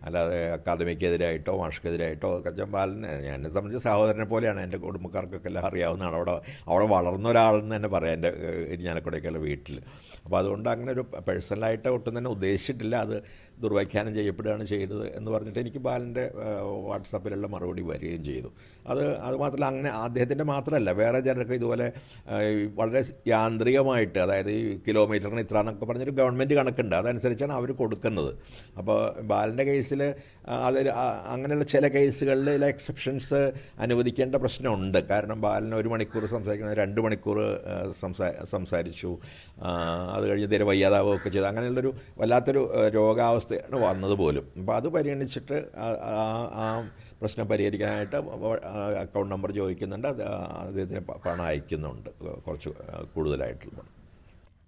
അല്ലാതെ അക്കാദമിക്കെതിരായിട്ടോ മാഷ്ക്കെതിരായിട്ടോ. ബാലനെ എന്നെ സംബന്ധിച്ച് സഹോദരനെ പോലെയാണ്. എൻ്റെ കുടുംബക്കാർക്കൊക്കെ എല്ലാം അറിയാവുന്നതാണ്. അവിടെ വളർന്ന ഒരാളെന്ന് തന്നെ പറയാം എൻ്റെ ഇരിഞ്ഞാലക്കുടയൊക്കെയുള്ള വീട്ടിൽ. അപ്പോൾ അതുകൊണ്ട് അങ്ങനെ ഒരു പേഴ്സണലായിട്ട് ഒട്ടും തന്നെ ഉദ്ദേശിച്ചിട്ടില്ല. അത് ദുർവ്യാഖ്യാനം ചെയ്യപ്പെടുകയാണ് ചെയ്തത് എന്ന് പറഞ്ഞിട്ട് എനിക്ക് ബാലൻ്റെ വാട്സാപ്പിലുള്ള മറുപടി വരികയും ചെയ്തു. അത് മാത്രമല്ല, അങ്ങനെ അദ്ദേഹത്തിൻ്റെ മാത്രമല്ല, വേറെ ചിലർക്ക് ഇതുപോലെ വളരെ യാന്ത്രികമായിട്ട്, അതായത് ഈ കിലോമീറ്ററിന് ഇത്ര എന്നൊക്കെ പറഞ്ഞൊരു ഗവൺമെൻറ് കണക്കുണ്ട്, അതനുസരിച്ചാണ് അവർ കൊടുക്കുന്നത്. അപ്പോൾ ബാലൻ്റെ കേസിൽ അങ്ങനെയുള്ള ചില കേസുകളിൽ എക്സെപ്ഷൻസ് അനുവദിക്കേണ്ട പ്രശ്നമുണ്ട്. കാരണം ബാലന് 1 മണിക്കൂർ സംസാരിക്കുന്നത് 2 മണിക്കൂർ സംസാരിച്ചു. അത് കഴിഞ്ഞ് തീരെ വയ്യാതാവുകയൊക്കെ ചെയ്തു. അങ്ങനെയുള്ളൊരു വല്ലാത്തൊരു രോഗാവസ്ഥയാണ് വന്നത് പോലും. അപ്പോൾ അത് പരിഗണിച്ചിട്ട് ആ പ്രശ്നം പരിഹരിക്കാനായിട്ട് അക്കൗണ്ട് നമ്പർ ചോദിക്കുന്നുണ്ട്. അദ്ദേഹത്തിന് പണം അയക്കുന്നുണ്ട്, കുറച്ച് കൂടുതലായിട്ടുള്ള.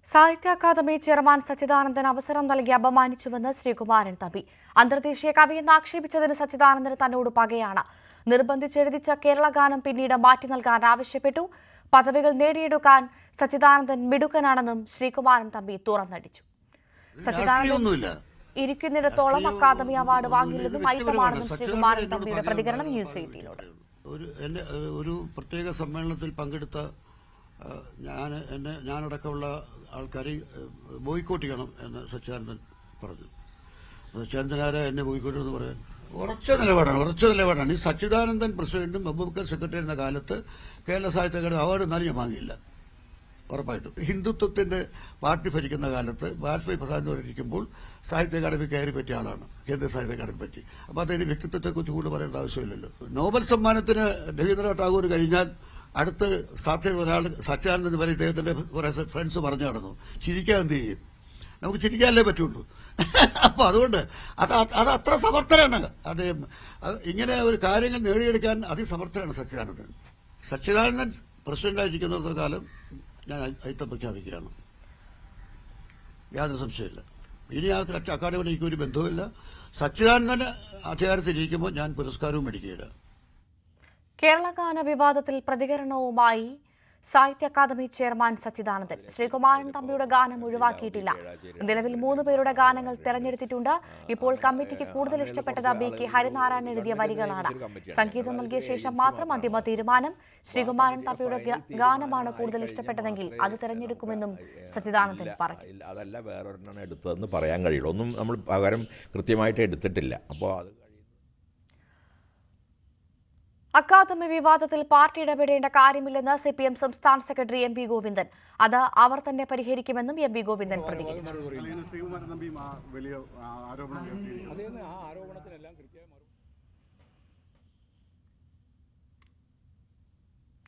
സാഹിത്യ അക്കാദമി ചെയർമാൻ സച്ചിദാനന്ദൻ അവസരം നൽകി അപമാനിച്ചുവെന്ന് ശ്രീകുമാരൻ തമ്പി. അന്തർദേശീയ കവിയെന്ന് ആക്ഷേപിച്ചതിന് സച്ചിദാനന്ദന് തന്നോട് പകയാണ്. നിർബന്ധിച്ചെഴുതിച്ച കേരള ഗാനം പിന്നീട് മാറ്റി നൽകാൻ ആവശ്യപ്പെട്ടു. പദവികൾ നേടിയെടുക്കാൻ സച്ചിദാനന്ദൻ മിടുക്കനാണെന്നും ശ്രീകുമാരൻ തമ്പി തുറന്നടിച്ചു. സച്ചിദാനന്ദൻ ഇരിക്കുന്നിടത്തോളം അക്കാദമി അവാർഡ് വാങ്ങില്ലെന്നും അയിത്തമാണെന്നും ശ്രീകുമാരൻ തമ്പിയുടെ പ്രതികരണം ന്യൂസ് 18നോട്. ഒരു പ്രത്യേക സമ്മേളനത്തിൽ പങ്കെടുത്ത ഞാനടക്കമുള്ള ആൾക്കാരെ ബോയ്ക്കോട്ട് ചെയ്യണം എന്ന് സച്ചിദാനന്ദൻ പറഞ്ഞു. സച്ചിദാനന്ദനാരെ എന്നെ ബോയ്ക്കോട്ട് എന്ന് പറയാൻ ഉറച്ച നിലപാടാണ്. ഈ സച്ചിദാനന്ദൻ പ്രസിഡന്റും അബൂബക്കർ സെക്രട്ടറി എന്ന കാലത്ത് കേരള സാഹിത്യ അക്കാദമി അവാർഡ് എന്നാലും ഞാൻ വാങ്ങിയില്ല. ഉറപ്പായിട്ടും. ഹിന്ദുത്വത്തിന്റെ പാർട്ടി ഭരിക്കുന്ന കാലത്ത് വാജ്പേയി പ്രധാനമന്ത്രിയിരിക്കുമ്പോൾ സാഹിത്യ അക്കാദമി കയറി പറ്റിയ ആളാണ്, കേന്ദ്ര സാഹിത്യ അക്കാദമി പറ്റി. അപ്പൊ അതിന് വ്യക്തിത്വത്തെക്കുറിച്ച് കൂടുതൽ പറയേണ്ട ആവശ്യമില്ലല്ലോ. നോബൽ സമ്മാനത്തിന് രവീന്ദ്രനാഥ് ടാഗോർ കഴിഞ്ഞാൽ അടുത്ത് സാധ്യത ഒരാൾ സച്ചിദാനന്ദൻ വരെ ഇദ്ദേഹത്തിന്റെ കുറെ ഫ്രണ്ട്സ് പറഞ്ഞു നടന്നു, ചിരിക്കാൻ എന്ത് ചെയ്യും, നമുക്ക് ചിരിക്കാനല്ലേ പറ്റുള്ളൂ. അപ്പൊ അതുകൊണ്ട് അത് അത്ര സമർത്ഥനാണ് അദ്ദേഹം. ഇങ്ങനെ ഒരു കാര്യങ്ങൾ നേടിയെടുക്കാൻ അതിസമർത്ഥനാണ് സച്ചിദാനന്ദൻ. സച്ചിദാനന്ദൻ പ്രസിഡന്റായിരിക്കുന്ന കാലം ഞാൻ അയിത്തം പ്രഖ്യാപിക്കുകയാണ്, യാതൊരു സംശയമില്ല. ഇനി ആ അക്കാദമിയുടെ എനിക്കൊരു ബന്ധവുമില്ല. സച്ചിദാനന്ദൻ അധികാരത്തിലിരിക്കുമ്പോൾ ഞാൻ പുരസ്കാരവും മേടിക്കുകയില്ല. കേരള ഗാന വിവാദത്തിൽ പ്രതികരണവുമായി സാഹിത്യ അക്കാദമി ചെയർമാൻ സച്ചിദാനന്ദൻ. ശ്രീകുമാരൻ തമ്പിയുടെ ഗാനം ഒഴിവാക്കിയിട്ടില്ല. നിലവിൽ 3 പേരുടെ ഗാനങ്ങൾ തെരഞ്ഞെടുത്തിട്ടുണ്ട്. ഇപ്പോൾ കമ്മിറ്റിക്ക് കൂടുതൽ ഇഷ്ടപ്പെട്ടത് BK ഹരിനാരായണൻ എഴുതിയ വരികളാണ്. സംഗീതം നൽകിയ ശേഷം മാത്രം അന്തിമ തീരുമാനം. ശ്രീകുമാരൻ തമ്പിയുടെ ഗാനമാണ് കൂടുതൽ ഇഷ്ടപ്പെട്ടതെങ്കിൽ അത് തെരഞ്ഞെടുക്കുമെന്നും സച്ചിദാനന്ദൻ പറഞ്ഞു. അതല്ല വേറൊരെണ്ണം എടുത്തതെന്ന് പറയാൻ കഴിയുള്ളൂ. ഒന്നും നമ്മൾ പകരം കൃത്യമായിട്ട് എടുത്തിട്ടില്ല. അപ്പോൾ അത് അക്കാദമി വിവാദത്തിൽ പാർട്ടി ഇടപെടേണ്ട കാര്യമില്ലെന്ന് CPM സംസ്ഥാന സെക്രട്ടറി MP ഗോവിന്ദൻ. അത് അവർ തന്നെ പരിഹരിക്കുമെന്നും MP ഗോവിന്ദൻ പ്രതികരിച്ചു.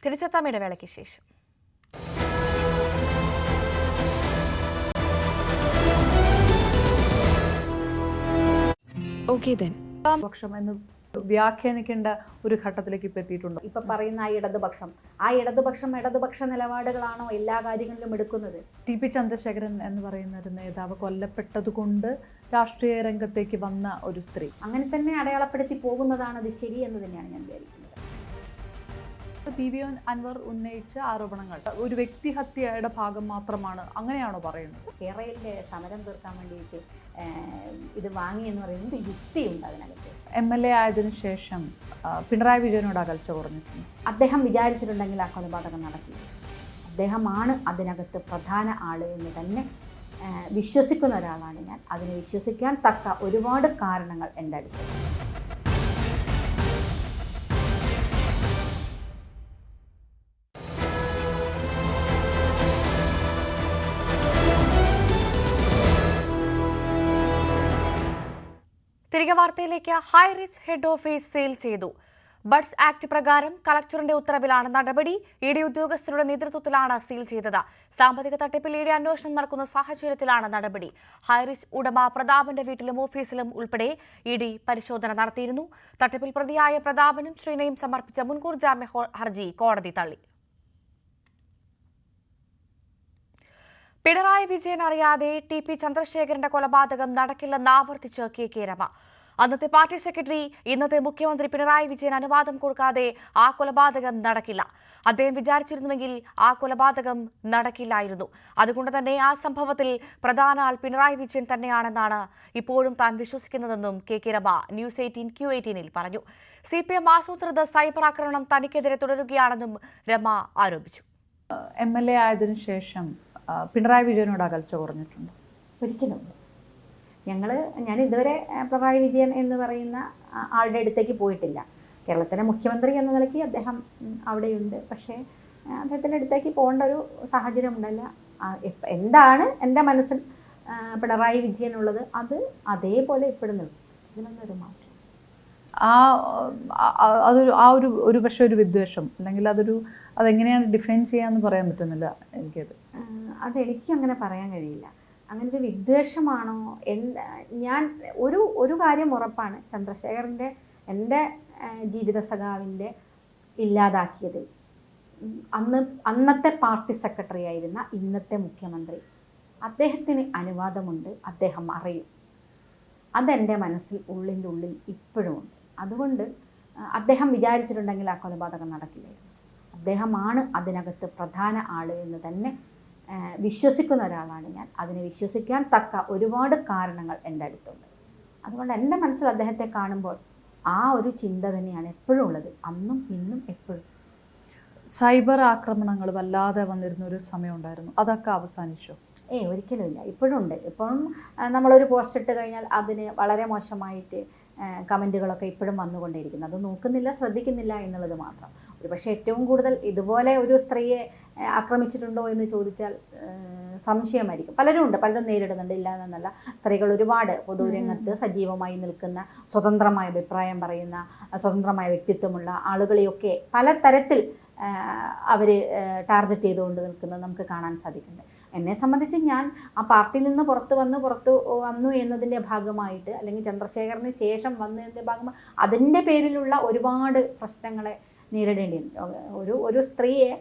തിരിച്ചെത്താം ഇടവേളയ്ക്ക് ശേഷം. വ്യാഖ്യാനിക്കേണ്ട ഒരു ഘട്ടത്തിലേക്ക് ഇപ്പൊ എത്തിയിട്ടുണ്ടോ? ഇപ്പൊ പറയുന്ന ആ ഇടതുപക്ഷ നിലപാടുകളാണോ എല്ലാ കാര്യങ്ങളിലും എടുക്കുന്നത്? TP ചന്ദ്രശേഖരൻ എന്ന് പറയുന്ന ഒരു നേതാവ് കൊല്ലപ്പെട്ടതുകൊണ്ട് രാഷ്ട്രീയ രംഗത്തേക്ക് വന്ന ഒരു സ്ത്രീ അങ്ങനെ തന്നെ അടയാളപ്പെടുത്തി പോകുന്നതാണ് അത് ശരി എന്ന് തന്നെയാണ് ഞാൻ വിചാരിക്കുന്നത്. PV അൻവർ ഉന്നയിച്ച ആരോപണങ്ങൾ ഒരു വ്യക്തിഹത്യയുടെ ഭാഗം മാത്രമാണ്, അങ്ങനെയാണോ പറയുന്നത്? കേരളയിലെ സമരം തീർക്കാൻ വേണ്ടിയിട്ട് ഇത് വാങ്ങി എന്ന് പറയുന്നത് യുക്തിയുണ്ട് അതിനകത്ത്. MLA ആയതിനു ശേഷം പിണറായി വിജയനോട് അകൽച്ച കുറഞ്ഞിട്ടുണ്ട്. അദ്ദേഹം വിചാരിച്ചിട്ടുണ്ടെങ്കിൽ ആ കൊലപാതകം നടക്കില്ല. അദ്ദേഹമാണ് അതിനകത്ത് പ്രധാന ആള് എന്ന് തന്നെ വിശ്വസിക്കുന്ന ഒരാളാണ് ഞാൻ. അതിനെ വിശ്വസിക്കാൻ തക്ക ഒരുപാട് കാരണങ്ങൾ എൻ്റെ അടുത്തുണ്ട്. തിരികെ വാർത്തയിലേക്ക്. ഹൈറിച്ച് ഹെഡ് ഓഫീസ് സീൽ ചെയ്തു. ബഡ്സ് ആക്ട് പ്രകാരം കളക്ടറിന്റെ ഉത്തരവിലാണ് നടപടി. ED ഉദ്യോഗസ്ഥരുടെ നേതൃത്വത്തിലാണ് സീൽ ചെയ്തത്. സാമ്പത്തിക തട്ടിപ്പിൽ ED അന്വേഷണം നടക്കുന്ന സാഹചര്യത്തിലാണ് നടപടി. ഹൈറിച്ച് ഉടമ പ്രതാപന്റെ വീട്ടിലും ഓഫീസിലും ഉൾപ്പെടെ ED പരിശോധന നടത്തിയിരുന്നു. തട്ടിപ്പിൽ പ്രതിയായ പ്രതാപനും ശ്രീനയും സമർപ്പിച്ച മുൻകൂർ ജാമ്യ ഹർജി കോടതി തള്ളി. പിണറായി വിജയൻ അറിയാതെ TP ചന്ദ്രശേഖരന്റെ കൊലപാതകം നടക്കില്ലെന്ന് ആവർത്തിച്ച് KK രമ. അന്നത്തെ പാർട്ടി സെക്രട്ടറി ഇന്നത്തെ മുഖ്യമന്ത്രി പിണറായി വിജയൻ അനുവാദം കൊടുക്കാതെ ആ കൊലപാതകം നടക്കില്ല. അദ്ദേഹം വിചാരിച്ചിരുന്നുവെങ്കിൽ ആ കൊലപാതകം നടക്കില്ലായിരുന്നു. അതുകൊണ്ട് തന്നെ ആ സംഭവത്തിൽ പ്രധാന ആൾ പിണറായി വിജയൻ തന്നെയാണെന്നാണ് ഇപ്പോഴും താൻ വിശ്വസിക്കുന്നതെന്നും KK രമ ന്യൂസ് 18 Q18 പറഞ്ഞു. CPM ആസൂത്രിത സൈബർ ആക്രമണം തനിക്കെതിരെ തുടരുകയാണെന്നും രമ ആരോപിച്ചു. MLA ആയതിനു ശേഷം പിണറായി വിജയനോട് അകൽച്ച കുറഞ്ഞിട്ടുണ്ട്? ഒരിക്കലും. ഞാൻ ഇതുവരെ പിണറായി വിജയൻ എന്ന് പറയുന്ന ആളുടെ അടുത്തേക്ക് പോയിട്ടില്ല. കേരളത്തിലെ മുഖ്യമന്ത്രി എന്ന നിലയ്ക്ക് അദ്ദേഹം അവിടെയുണ്ട്. പക്ഷേ അദ്ദേഹത്തിൻ്റെ അടുത്തേക്ക് പോകേണ്ട ഒരു സാഹചര്യം ഉണ്ടല്ല. എന്താണ് എൻ്റെ മനസ്സിൽ പിണറായി വിജയൻ ഉള്ളത് അത് അതേപോലെ ഇപ്പോഴും നിൽക്കും. ഇതിനൊന്നൊരു മാറ്റം. ഒരു പക്ഷേ ഒരു വിദ്വേഷം അല്ലെങ്കിൽ അതെങ്ങനെയാണ് ഡിഫൈൻ ചെയ്യാന്ന് പറയാൻ പറ്റുന്നില്ല എനിക്കത്. അതെനിക്ക് അങ്ങനെ പറയാൻ കഴിയില്ല. അങ്ങനെ ഒരു വിദ്വേഷമാണോ ഞാൻ ഒരു കാര്യം ഉറപ്പാണ്. ചന്ദ്രശേഖരൻ്റെ എൻ്റെ ജീവിത സഖാവിൻ്റെ ഇല്ലാതാക്കിയതിൽ അന്നത്തെ പാർട്ടി സെക്രട്ടറി ആയിരുന്ന ഇന്നത്തെ മുഖ്യമന്ത്രി അദ്ദേഹത്തിന് അനുവാദമുണ്ട്, അദ്ദേഹം അറിയും. അതെൻ്റെ മനസ്സിൽ ഉള്ളിൻ്റെ ഉള്ളിൽ ഇപ്പോഴുമുണ്ട്. അതുകൊണ്ട് അദ്ദേഹം വിചാരിച്ചിട്ടുണ്ടെങ്കിൽ ആ കൊലപാതകം നടക്കില്ലായിരുന്നു. അദ്ദേഹമാണ് അതിനകത്ത് പ്രധാന ആള് എന്ന് തന്നെ വിശ്വസിക്കുന്ന ഒരാളാണ് ഞാൻ. അതിനെ വിശ്വസിക്കാൻ തക്ക ഒരുപാട് കാരണങ്ങൾ എൻ്റെ അടുത്തുണ്ട്. അതുകൊണ്ട് എൻ്റെ മനസ്സിൽ അദ്ദേഹത്തെ കാണുമ്പോൾ ആ ഒരു ചിന്ത തന്നെയാണ് എപ്പോഴും ഉള്ളത്, അന്നും ഇന്നും എപ്പോഴും. സൈബർ ആക്രമണങ്ങൾ വല്ലാതെ വന്നിരുന്ന ഒരു സമയം ഉണ്ടായിരുന്നു, അതൊക്കെ അവസാനിച്ചോ? ഒരിക്കലും ഇല്ല, ഇപ്പോഴും ഉണ്ട്. ഇപ്പോഴും നമ്മളൊരു പോസ്റ്റ് ഇട്ട് കഴിഞ്ഞാൽ അതിന് വളരെ മോശമായിട്ട് കമൻറ്റുകളൊക്കെ ഇപ്പോഴും വന്നുകൊണ്ടേയിരിക്കുന്നു. അത് നോക്കുന്നില്ല, ശ്രദ്ധിക്കുന്നില്ല എന്നുള്ളത് മാത്രം. പക്ഷേ ഏറ്റവും കൂടുതൽ ഇതുപോലെ ഒരു സ്ത്രീയെ ആക്രമിച്ചിട്ടുണ്ടോ എന്ന് ചോദിച്ചാൽ സംശയമായിരിക്കും. പലരും നേരിടുന്നുണ്ട്, ഇല്ല എന്നല്ല. സ്ത്രീകൾ ഒരുപാട് പൊതുരംഗത്ത് സജീവമായി നിൽക്കുന്ന, സ്വതന്ത്രമായ അഭിപ്രായം പറയുന്ന, സ്വതന്ത്രമായ വ്യക്തിത്വമുള്ള ആളുകളെയൊക്കെ പലതരത്തിൽ അവർ ടാർഗറ്റ് ചെയ്തുകൊണ്ട് നിൽക്കുന്നത് നമുക്ക് കാണാൻ സാധിക്കുന്നുണ്ട്. എന്നെ സംബന്ധിച്ച് ഞാൻ ആ പാർട്ടിയിൽ നിന്ന് പുറത്തു വന്നു എന്നതിൻ്റെ ഭാഗമായിട്ട്, അല്ലെങ്കിൽ ചന്ദ്രശേഖറിന് ശേഷം വന്നതിൻ്റെ ഭാഗമായി അതിൻ്റെ പേരിലുള്ള ഒരുപാട് പ്രശ്നങ്ങളെ നേരിടേണ്ടിയുണ്ട്. ഒരു സ്ത്രീയെ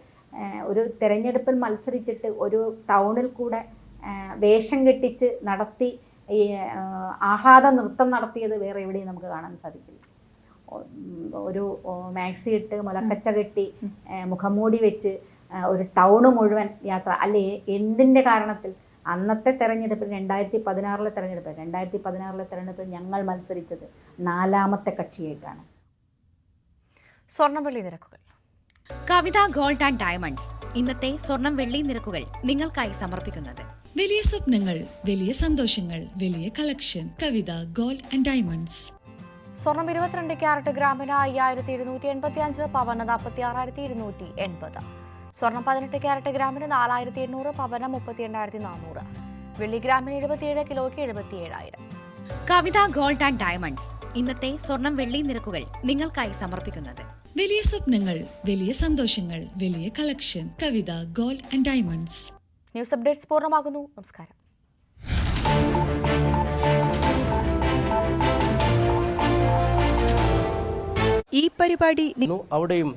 ഒരു തെരഞ്ഞെടുപ്പിൽ മത്സരിച്ചിട്ട് ഒരു ടൗണിൽ കൂടെ വേഷം കെട്ടിച്ച് നടത്തി ആഹ്ലാദ നൃത്തം നടത്തിയത് വേറെ എവിടെയും നമുക്ക് കാണാൻ സാധിക്കില്ല. ഒരു മാക്സി ഇട്ട് മുലക്കച്ച കെട്ടി മുഖംമൂടി വെച്ച് ഒരു ടൗണ് മുഴുവൻ യാത്ര, അല്ലെ എന്തിൻ്റെ കാരണത്തിൽ? അന്നത്തെ തെരഞ്ഞെടുപ്പിൽ 2016 തെരഞ്ഞെടുപ്പിൽ ഞങ്ങൾ മത്സരിച്ചത് 4ാമത്തെ കക്ഷിയായിട്ടാണ്. സ്വർണം വെള്ളി നിരക്കുകൾ. കവിത ഗോൾഡ് ആൻഡ് ഡയമണ്ട്സ് ഇന്നത്തെ സ്വർണം വെള്ളി നിരക്കുകൾ നിങ്ങൾക്കായി സമർപ്പിക്കുന്നത്. വലിയ സ്വപ്നങ്ങൾ, വലിയ സന്തോഷങ്ങൾ, വലിയ collection. Kavitha gold and diamonds. സ്വർണം 22 ക്യാരറ്റ് ഗ്രാമിന് 5785, പവന് 46,280. സ്വർണം 18 ക്യാരറ്റ് ഗ്രാമിന് 4800, പവന് 38,400. വെള്ളി ഗ്രാമിന് 27 കിലോയ്ക്ക് 77,000. കവിത ഗോൾഡ് ആൻഡ് ഡയമണ്ട്സ് ഇന്നത്തെ സ്വർണം വെള്ളി നിരക്കുകൾ നിങ്ങൾക്കായി സമർപ്പിക്കുന്നത്. വലിയ സ്വപ്നങ്ങൾ, വലിയ സന്തോഷങ്ങൾ, വലിയ collection. Kavitha gold and diamonds. News updates പൂർണ്ണമാകുന്നു. നമസ്കാരം. ഈ പരിപാടി അവിടെയും